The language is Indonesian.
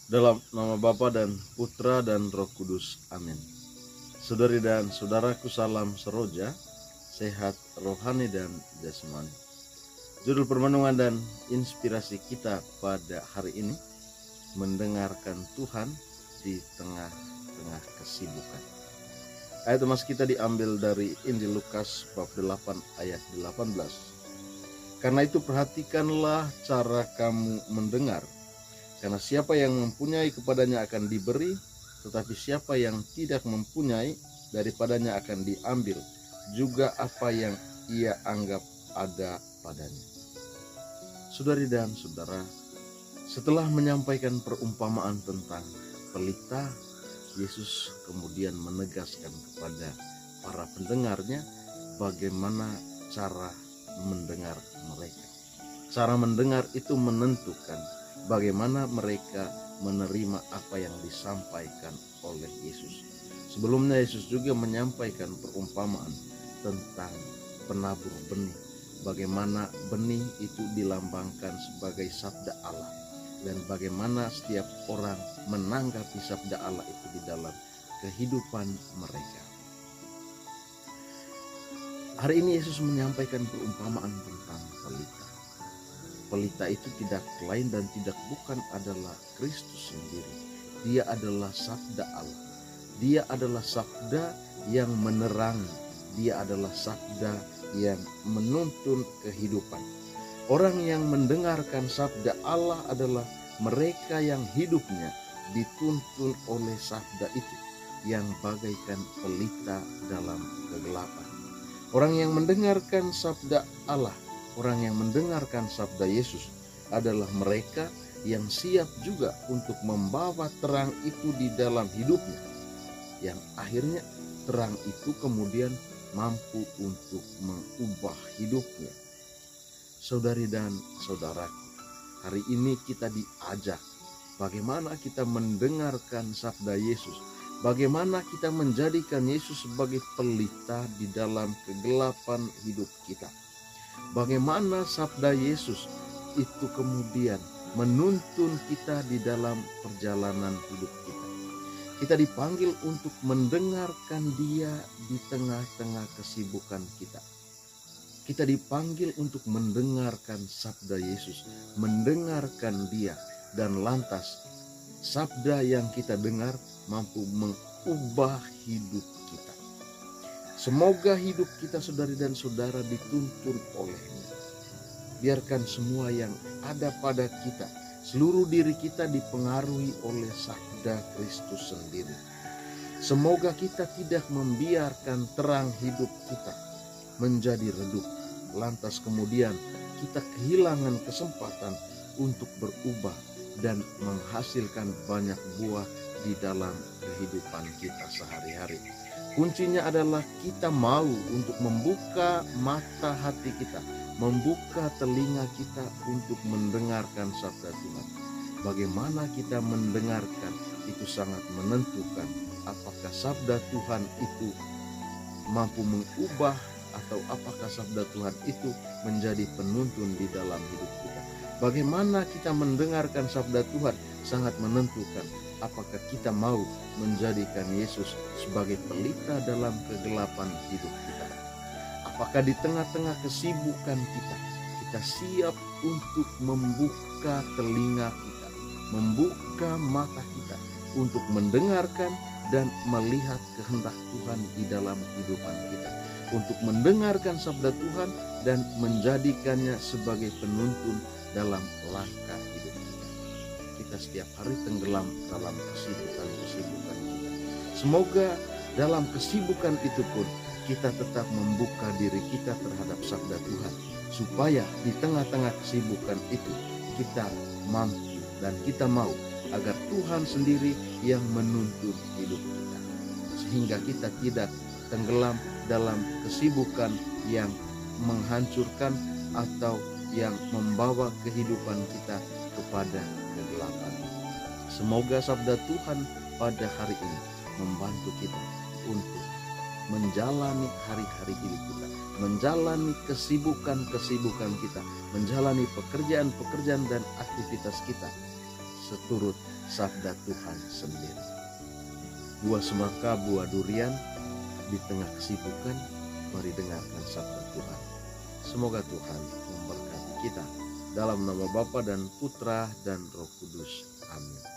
Dalam nama Bapa dan Putra dan Roh Kudus. Amin. Saudari dan saudaraku, salam seroja, sehat rohani dan jasmani. Judul permenungan dan inspirasi kita pada hari ini, mendengarkan Tuhan di tengah-tengah kesibukan. Ayat emas kita diambil dari Injil Lukas bab 8 ayat 18. Karena itu perhatikanlah cara kamu mendengar. Karena siapa yang mempunyai kepadanya akan diberi, tetapi siapa yang tidak mempunyai daripadanya akan diambil juga apa yang ia anggap ada padanya. Saudari dan saudara, setelah menyampaikan perumpamaan tentang pelita, Yesus kemudian menegaskan kepada para pendengarnya bagaimana cara mendengar mereka. Cara mendengar itu menentukan bagaimana mereka menerima apa yang disampaikan oleh Yesus. Sebelumnya Yesus juga menyampaikan perumpamaan tentang penabur benih. Bagaimana benih itu dilambangkan sebagai sabda Allah. Dan bagaimana setiap orang menanggapi sabda Allah itu di dalam kehidupan mereka. Hari ini Yesus menyampaikan perumpamaan tentang pelita. Pelita itu tidak lain dan tidak bukan adalah Kristus sendiri. Dia adalah sabda Allah. Dia adalah sabda yang menerangi. Dia adalah sabda yang menuntun kehidupan. Orang yang mendengarkan sabda Allah adalah mereka yang hidupnya dituntun oleh sabda itu, yang bagaikan pelita dalam kegelapan. Orang yang mendengarkan sabda Allah, orang yang mendengarkan sabda Yesus adalah mereka yang siap juga untuk membawa terang itu di dalam hidupnya, yang akhirnya terang itu kemudian mampu untuk mengubah hidupnya. Saudari dan saudaraku, hari ini kita diajak bagaimana kita mendengarkan sabda Yesus, bagaimana kita menjadikan Yesus sebagai pelita di dalam kegelapan hidup kita. Bagaimana sabda Yesus itu kemudian menuntun kita di dalam perjalanan hidup kita. Kita dipanggil untuk mendengarkan Dia di tengah-tengah kesibukan kita. Kita dipanggil untuk mendengarkan sabda Yesus, mendengarkan Dia, dan lantas sabda yang kita dengar mampu mengubah hidup kita. Semoga hidup kita, saudari dan saudara, dituntun oleh-Nya. Biarkan semua yang ada pada kita, seluruh diri kita dipengaruhi oleh sabda Kristus sendiri. Semoga kita tidak membiarkan terang hidup kita menjadi redup. Lantas kemudian kita kehilangan kesempatan untuk berubah dan menghasilkan banyak buah di dalam kehidupan kita sehari-hari. Kuncinya adalah kita mau untuk membuka mata hati kita, membuka telinga kita untuk mendengarkan sabda Tuhan. Bagaimana kita mendengarkan itu sangat menentukan apakah sabda Tuhan itu mampu mengubah atau apakah sabda Tuhan itu menjadi penuntun di dalam hidup kita. Bagaimana kita mendengarkan sabda Tuhan sangat menentukan apakah kita mau menjadikan Yesus sebagai pelita dalam kegelapan hidup kita. Apakah di tengah-tengah kesibukan kita siap untuk membuka telinga kita, membuka mata kita untuk mendengarkan dan melihat kehendak Tuhan di dalam kehidupan kita, untuk mendengarkan sabda Tuhan dan menjadikannya sebagai penuntun dalam langkah hidup kita. Kita setiap hari tenggelam dalam kesibukan kita. Semoga dalam kesibukan itu pun kita tetap membuka diri kita terhadap sabda Tuhan, supaya di tengah-tengah kesibukan itu kita mampu dan kita mau agar Tuhan sendiri yang menuntun hidup kita, sehingga kita tidak tenggelam dalam kesibukan yang menghancurkan atau yang membawa kehidupan kita kepada kegelapan. Semoga sabda Tuhan pada hari ini membantu kita untuk menjalani hari-hari hidup kita, menjalani kesibukan-kesibukan kita, menjalani pekerjaan-pekerjaan dan aktivitas kita, seturut sabda Tuhan sendiri. Buah semangka, buah durian, di tengah kesibukan, mari dengarkan sabda Tuhan. Semoga Tuhan memberkati kita. Dalam nama Bapa dan Putra dan Roh Kudus. Amin.